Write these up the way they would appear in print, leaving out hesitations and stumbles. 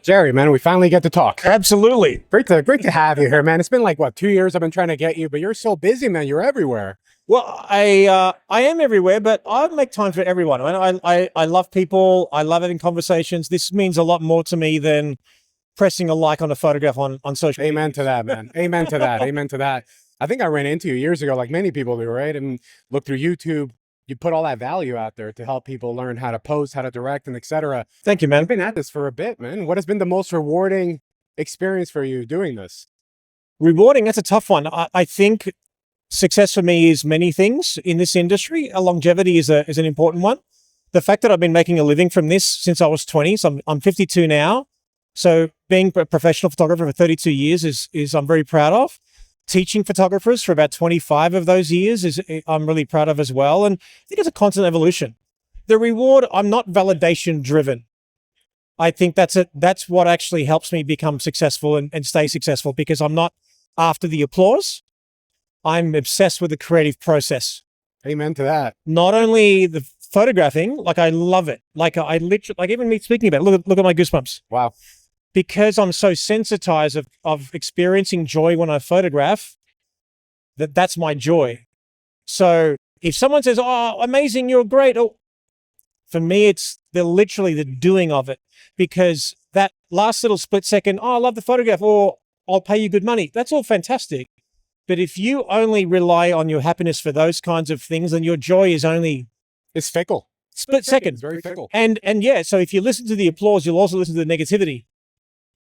Jerry, man, we finally get to talk. Absolutely. Great to have you here, man. It's been like, what, 2 years I've been trying to get you, but you're so busy, man. You're everywhere. Well, I am everywhere, but I make time for everyone. I love people. I love having conversations. This means a lot more to me than pressing a like on a photograph on social media. Amen to that, man. Amen to that. Amen to that. I think I ran into you years ago, like many people do, right? And look through YouTube. You put all that value out there to help people learn how to post, how to direct, and etc. Thank you, man. I've been at this for a bit, man. What has been the most rewarding experience for you doing this? Rewarding, that's a tough one. I think success for me is many things in this industry. Longevity is an important one. The fact that I've been making a living from this since I was 20, so I'm 52 now. So being a professional photographer for 32 years is I'm very proud of. Teaching photographers for about 25 of those years I'm really proud of as well. And I think it's a constant evolution. The reward, I'm not validation driven. I think that's what actually helps me become successful and stay successful, because I'm not after the applause. I'm obsessed with the creative process. Amen to that. Not only the photographing, like I love it. Like I literally, like even me speaking about it, look at my goosebumps. Wow. Because I'm so sensitized of experiencing joy when I photograph, that's my joy. So if someone says, "Oh, amazing, you're great," oh, for me, it's literally the doing of it, because that last little split second, "Oh, I love the photograph," or "I'll pay you good money," that's all fantastic. But if you only rely on your happiness for those kinds of things, then your joy is only It's fickle. split second. It's very fickle. And yeah, so if you listen to the applause, you'll also listen to the negativity.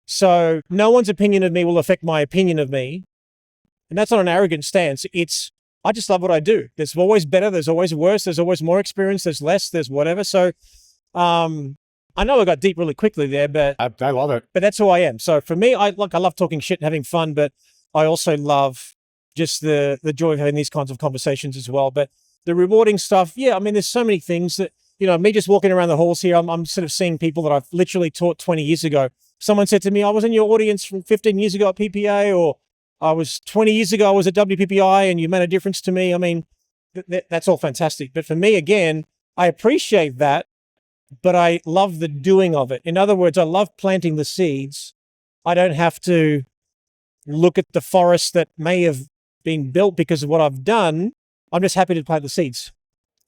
So no one's opinion of me will affect my opinion of me. And that's not an arrogant stance. I just love what I do. There's always better. There's always worse. There's always more experience. There's less. There's whatever. So I know I got deep really quickly there, but I love it. But that's who I am. So for me, I love talking shit and having fun, but I also love just the joy of having these kinds of conversations as well. But the rewarding stuff, yeah, I mean, there's so many things that, me just walking around the halls here, I'm sort of seeing people that I've literally taught 20 years ago. Someone said to me, "I was in your audience from 15 years ago at PPA," or "I was 20 years ago, I was at WPPI and you made a difference to me." I mean, that's all fantastic. But for me, again, I appreciate that, but I love the doing of it. In other words, I love planting the seeds. I don't have to look at the forest that may have been built because of what I've done. I'm just happy to plant the seeds.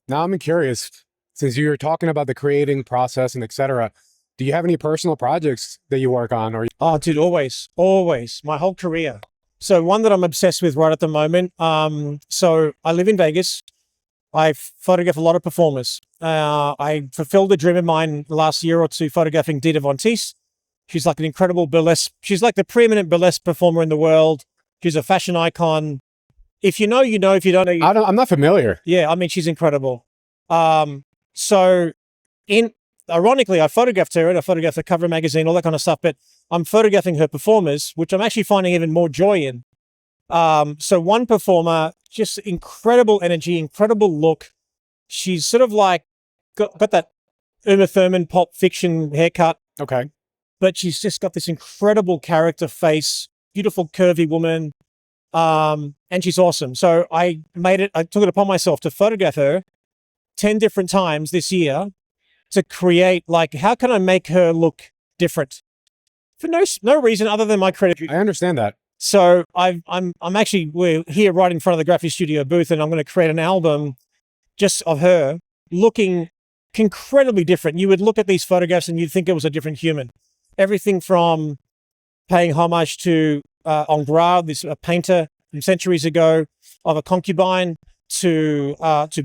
Now I'm curious, since you were talking about the creating process and etc. Do you have any personal projects that you work on? Or Oh, dude, always, my whole career. So one that I'm obsessed with right at the moment. So I live in Vegas. I photograph a lot of performers. I fulfilled a dream of mine last year or two, photographing Dita Von Teese. She's like an incredible burlesque. She's like the preeminent burlesque performer in the world. She's a fashion icon. If you know, you know. If you don't know, I'm not familiar. Yeah, I mean, she's incredible. Ironically, I photographed her and I photographed the cover of a magazine, all that kind of stuff, but I'm photographing her performers, which I'm actually finding even more joy in. So one performer, just incredible energy, incredible look. She's sort of like got that Uma Thurman Pulp Fiction haircut. Okay. But she's just got this incredible character face, beautiful curvy woman. And she's awesome. So I took it upon myself to photograph her 10 different times this year to create, like, how can I make her look different? For no reason other than my credit. I understand that. So we're here right in front of the graphic studio booth, and I'm going to create an album just of her looking incredibly different. You would look at these photographs and you'd think it was a different human. Everything from paying homage to Ingres, this painter from centuries ago, of a concubine, to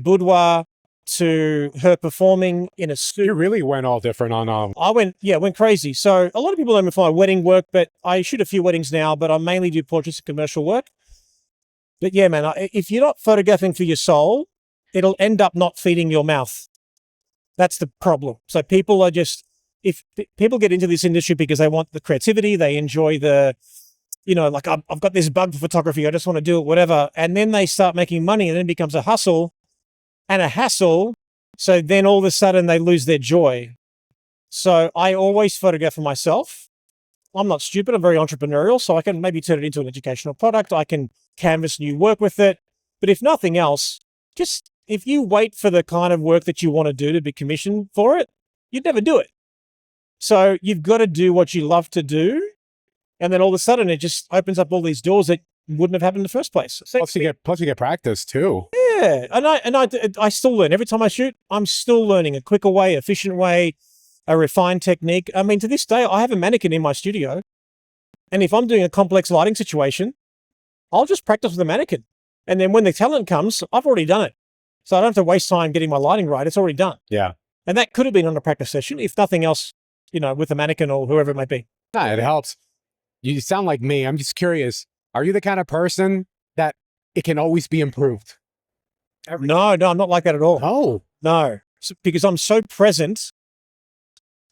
boudoir, to her performing in a suit. You really went all different on I went crazy. So a lot of people know me for my wedding work, but I shoot a few weddings now, but I mainly do portraits and commercial work. But yeah, man, if you're not photographing for your soul, it'll end up not feeding your mouth. That's the problem. So people are if people get into this industry because they want the creativity, they enjoy the, like, I've got this bug for photography, I just want to do it, whatever. And then they start making money, and then it becomes a hustle and a hassle. So then all of a sudden they lose their joy. So I always photograph for myself. I'm not stupid. I'm very entrepreneurial. So I can maybe turn it into an educational product. I can canvas new work with it. But if nothing else, just if you wait for the kind of work that you want to do to be commissioned for it, you'd never do it. So you've got to do what you love to do. And then all of a sudden it just opens up all these doors that wouldn't have happened in the first place. Plus you get practice too. Yeah. And I still learn. Every time I shoot, I'm still learning a quicker way, efficient way, a refined technique. I mean, to this day, I have a mannequin in my studio. And if I'm doing a complex lighting situation, I'll just practice with a mannequin. And then when the talent comes, I've already done it. So I don't have to waste time getting my lighting right. It's already done. Yeah. And that could have been on a practice session, if nothing else, with a mannequin or whoever it might be. Nah, it helps. You sound like me. I'm just curious. Are you the kind of person that it can always be improved? No, I'm not like that at all. Oh. No, because I'm so present.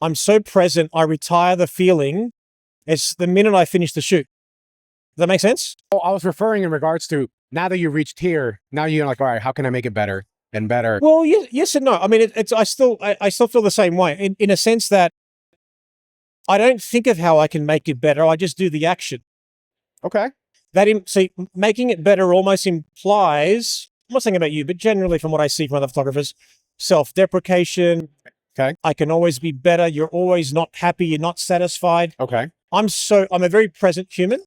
I retire the feeling. It's the minute I finish the shoot. Does that make sense? Oh, I was referring in regards to now that you reached here, now you're like, all right, how can I make it better and better? Well, yes and no. I mean, I still feel the same way in a sense that I don't think of how I can make it better. I just do the action. Okay. Making it better almost implies, I'm not saying about you, but generally from what I see from other photographers, self-deprecation. Okay. I can always be better. You're always not happy. You're not satisfied. Okay. I'm a very present human.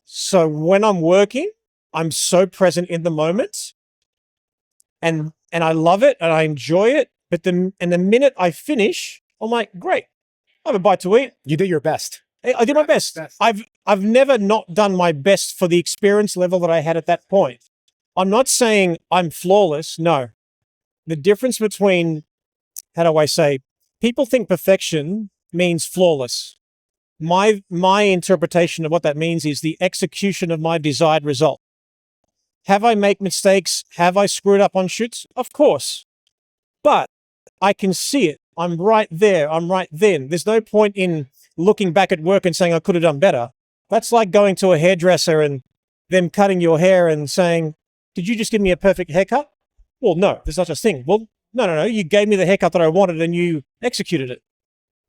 So when I'm working, I'm so present in the moment and I love it and I enjoy it. But the minute I finish, I'm like, great, I have a bite to eat. You did your best. I did my best. I've never not done my best for the experience level that I had at that point. I'm not saying I'm flawless. No. The difference between, how do I say, people think perfection means flawless. My interpretation of what that means is the execution of my desired result. Have I made mistakes? Have I screwed up on shoots? Of course. But I can see it. I'm right there. I'm right then. There's no point in looking back at work and saying I could have done better. That's like going to a hairdresser and them cutting your hair and saying, did you just give me a perfect haircut? Well, no, there's not such a thing. Well, no. You gave me the haircut that I wanted and you executed it.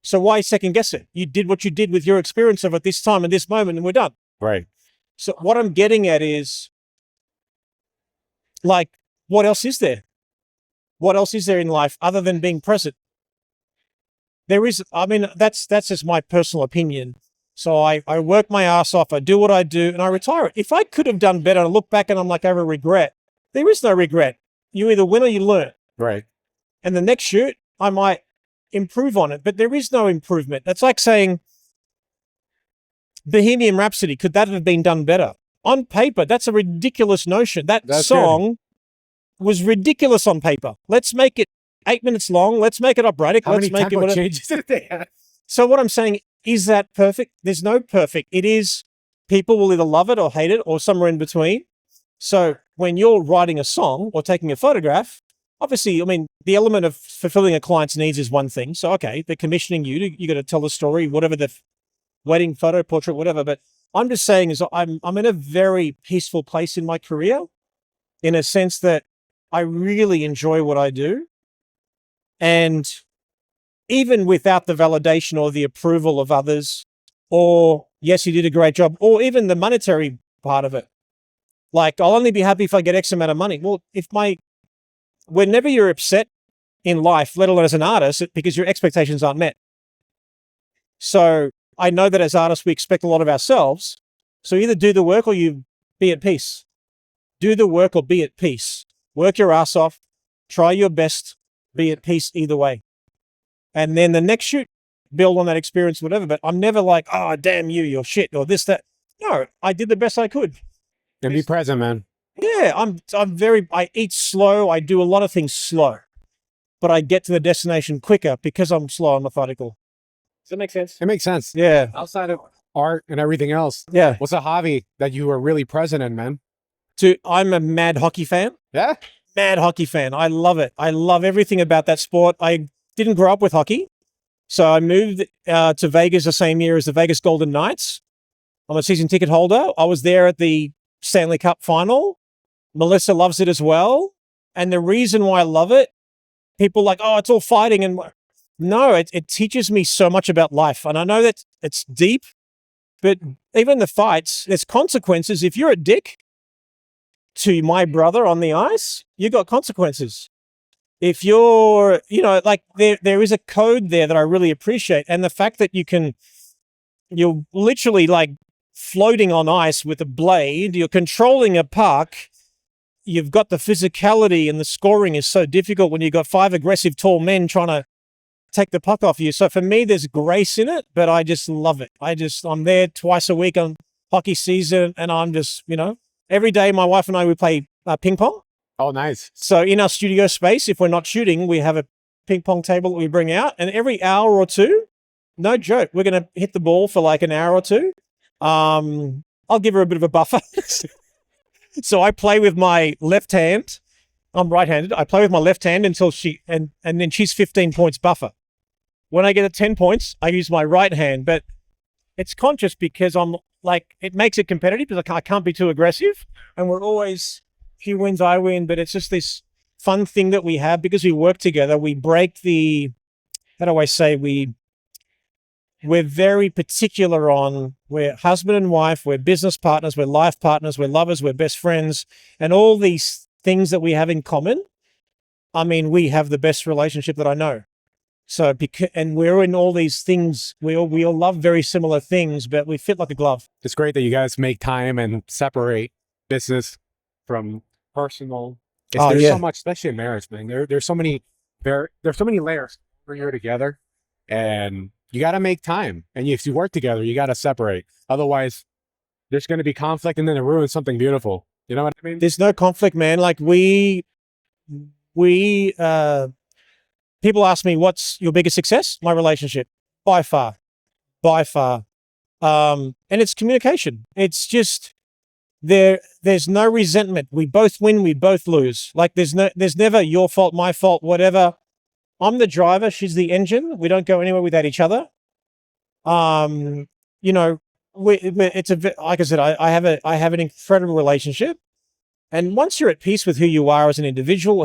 So why second guess it? You did what you did with your experience of it this time and this moment and we're done. Right. So what I'm getting at is, like, what else is there? What else is there in life other than being present? That's just my personal opinion. So I work my ass off, I do what I do, and I retire it. If I could have done better, I look back and I'm like, I have a regret. There is no regret. You either win or you learn. Right. And the next shoot, I might improve on it, but there is no improvement. That's like saying Bohemian Rhapsody, could that have been done better? On paper, that's a ridiculous notion. That's song was ridiculous on paper. Let's make it 8 minutes long. Let's make it operatic. Let's make it changes did they have? So what I'm saying, is that perfect? There's no perfect. It is, people will either love it or hate it or somewhere in between. So when you're writing a song or taking a photograph, obviously, I mean, the element of fulfilling a client's needs is one thing. So, okay, they're commissioning you got to tell the story, whatever the wedding photo, portrait, whatever. But I'm just saying is I'm in a very peaceful place in my career in a sense that I really enjoy what I do. And even without the validation or the approval of others, or yes, you did a great job, or even the monetary part of it, like I'll only be happy if I get X amount of money. Well, whenever you're upset in life, let alone as an artist, because your expectations aren't met. So I know that as artists, we expect a lot of ourselves. So either do the work or you be at peace. Do the work or be at peace. Work your ass off. Try your best. Be at peace either way. And then the next shoot, build on that experience, whatever. But I'm never like, oh, damn you, you're shit, or this, that. No, I did the best I could. And be present, man. Yeah, I eat slow. I do a lot of things slow, but I get to the destination quicker because I'm slow and methodical. Does that make sense? It makes sense. Yeah. Outside of art and everything else, Yeah. what's a hobby that you are really present in, man? I'm a mad hockey fan. Yeah? Mad hockey fan. I love it. I love everything about that sport. I didn't grow up with hockey. So I moved to Vegas the same year as the Vegas Golden Knights. I'm a season ticket holder. I was there at the Stanley Cup final. Melissa loves it as well. And the reason why I love it, people like, oh, it's all fighting. And no, it teaches me so much about life. And I know that it's deep, but even the fights, there's consequences. If you're a dick to my brother on the ice, you got consequences. if you're, like there is a code there that I really appreciate. And the fact that you're literally like floating on ice with a blade, you're controlling a puck, you've got the physicality, and the scoring is so difficult when you've got 5 aggressive tall men trying to take the puck off you. So for me, there's grace in it, but I just love it. I'm there twice a week on hockey season, and I'm just, every day my wife and I, we play ping pong. Oh, nice. So in our studio space, if we're not shooting, we have a ping pong table that we bring out, and every hour or two, no joke, we're going to hit the ball for like an hour or two. I'll give her a bit of a buffer. So I play with my left hand. I'm right-handed. I play with my left hand until and then she's 15 points buffer. When I get to 10 points, I use my right hand, but it's conscious because I'm like, it makes it competitive because I can't be too aggressive, and we're always, she wins, I win, but it's just this fun thing that we have because we work together. We break how do I say, we're very particular on, we're husband and wife, we're business partners, we're life partners, we're lovers, we're best friends, and all these things that we have in common. I mean, we have the best relationship that I know. So, and we're in all these things, we all love very similar things, but we fit like a glove. It's great that you guys make time and separate business from personal. There's so much, especially in marriage, man. There's so many layers when you're together, and you got to make time. And if you work together, you got to separate. Otherwise, there's going to be conflict, and then it ruins something beautiful. You know what I mean? There's no conflict, man. Like people ask me, what's your biggest success? My relationship, by far. And it's communication. It's just there's no resentment. We both win, we both lose. Like there's never your fault, my fault, whatever. I'm the driver, she's the engine. We don't go anywhere without each other. Like I said, I have an incredible relationship. And once you're at peace with who you are as an individual,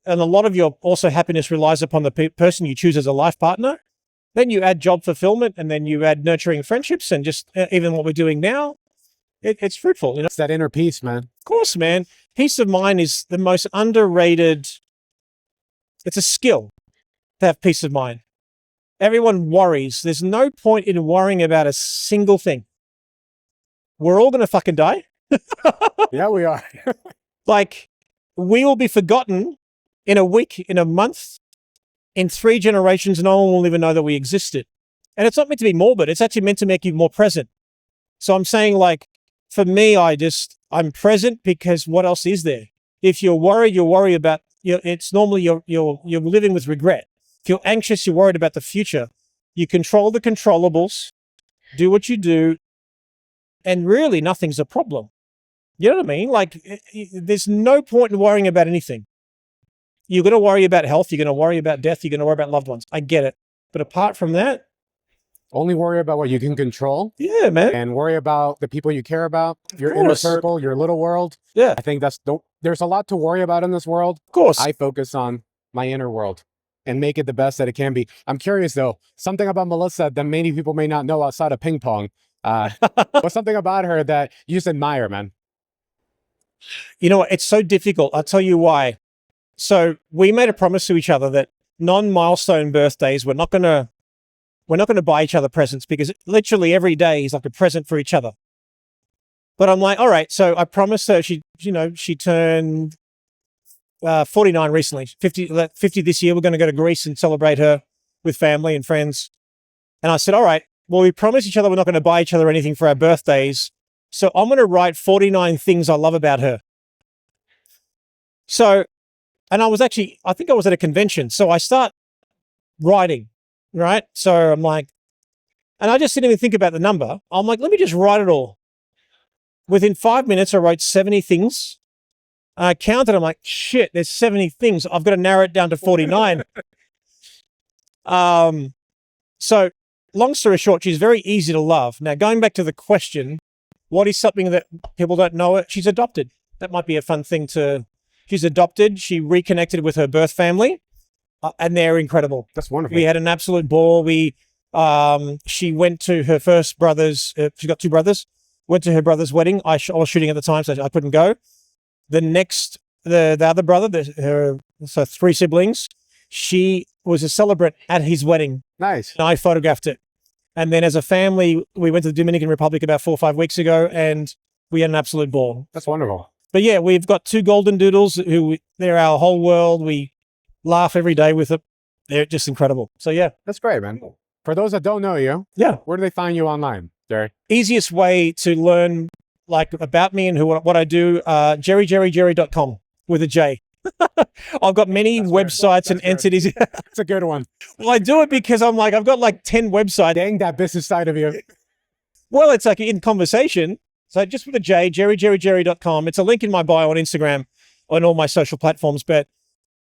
and a lot of your also happiness relies upon the person you choose as a life partner, then you add job fulfillment, and then you add nurturing friendships, and just even what we're doing now, it's fruitful. It's that inner peace, man. Of course, man. Peace of mind is the most underrated. It's a skill to have peace of mind. Everyone worries. There's no point in worrying about a single thing. We're all going to fucking die. Yeah, we are. Like, we will be forgotten in a week, in a month, in 3 generations. No one will even know that we existed. And it's not meant to be morbid. It's actually meant to make you more present. So I'm saying, like, for me, I'm present because what else is there? If you're worried, you worry about, it's normally you're living with regret. If you're anxious, you're worried about the future. You control the controllables, do what you do, and really nothing's a problem. You know what I mean? Like, there's no point in worrying about anything. You're going to worry about health. You're going to worry about death. You're going to worry about loved ones. I get it. But apart from that, only worry about what you can control. Yeah, man. And worry about the people you care about, your inner circle, your little world. Yeah. I think there's a lot to worry about in this world. Of course. I focus on my inner world and make it the best that it can be. I'm curious though, something about Melissa that many people may not know outside of ping pong. What's something about her that you just admire, man? You know what? It's so difficult. I'll tell you why. So we made a promise to each other that non-milestone birthdays, we're not going to buy each other presents, because literally every day is like a present for each other. But I'm like, all right. So I promised her, she turned 49 recently, 50 this year. We're going to go to Greece and celebrate her with family and friends. And I said, all right, well, we promised each other we're not going to buy each other anything for our birthdays. So I'm going to write 49 things I love about her. So, and I think I was at a convention. So I start writing, right? So I'm like, and I just didn't even think about the number. I'm like, let me just write it all. Within 5 minutes, I wrote 70 things. I counted. I'm like, shit, there's 70 things. I've got to narrow it down to 49. So long story short, she's very easy to love. Now, going back to the question, what is something that people don't know? She's adopted. That might be a fun thing she's adopted. She reconnected with her birth family, and they're incredible. That's wonderful. We had an absolute ball. She went to her first brother's, she's got 2 brothers, went to her brother's wedding. I was shooting at the time, so I couldn't go. The other brother, so 3 siblings. She was a celebrant at his wedding. Nice. And I photographed it. And then as a family, we went to the Dominican Republic about 4 or 5 weeks ago, and we had an absolute ball. That's wonderful. But yeah, we've got 2 golden doodles they're our whole world. We laugh every day with them. They're just incredible. So yeah. That's great, man. For those that don't know you, where do they find you online, Jerry? Easiest way to learn about me and what I do, jerryjerry.com with a J. I've got many websites and entities. It's a good one. Well, I do it because I've got 10 websites. Dang that business side of you. Well, it's like in conversation. So just with a J, jerryjerry.com. It's a link in my bio on Instagram, on all my social platforms. But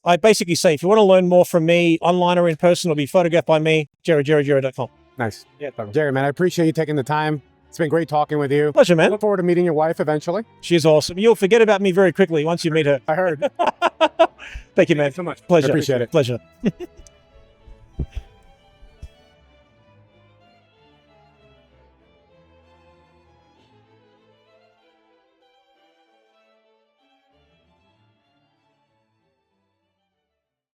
I basically say, if you want to learn more from me, online or in person, or be photographed by me, jerryjerry.com. Nice. Yeah, Jerry, man, I appreciate you taking the time. It's been great talking with you. Pleasure, man. I look forward to meeting your wife eventually. She's awesome. You'll forget about me very quickly once you meet her. I heard. Thank you, man. Thank you so much. Pleasure. I appreciate it. Pleasure.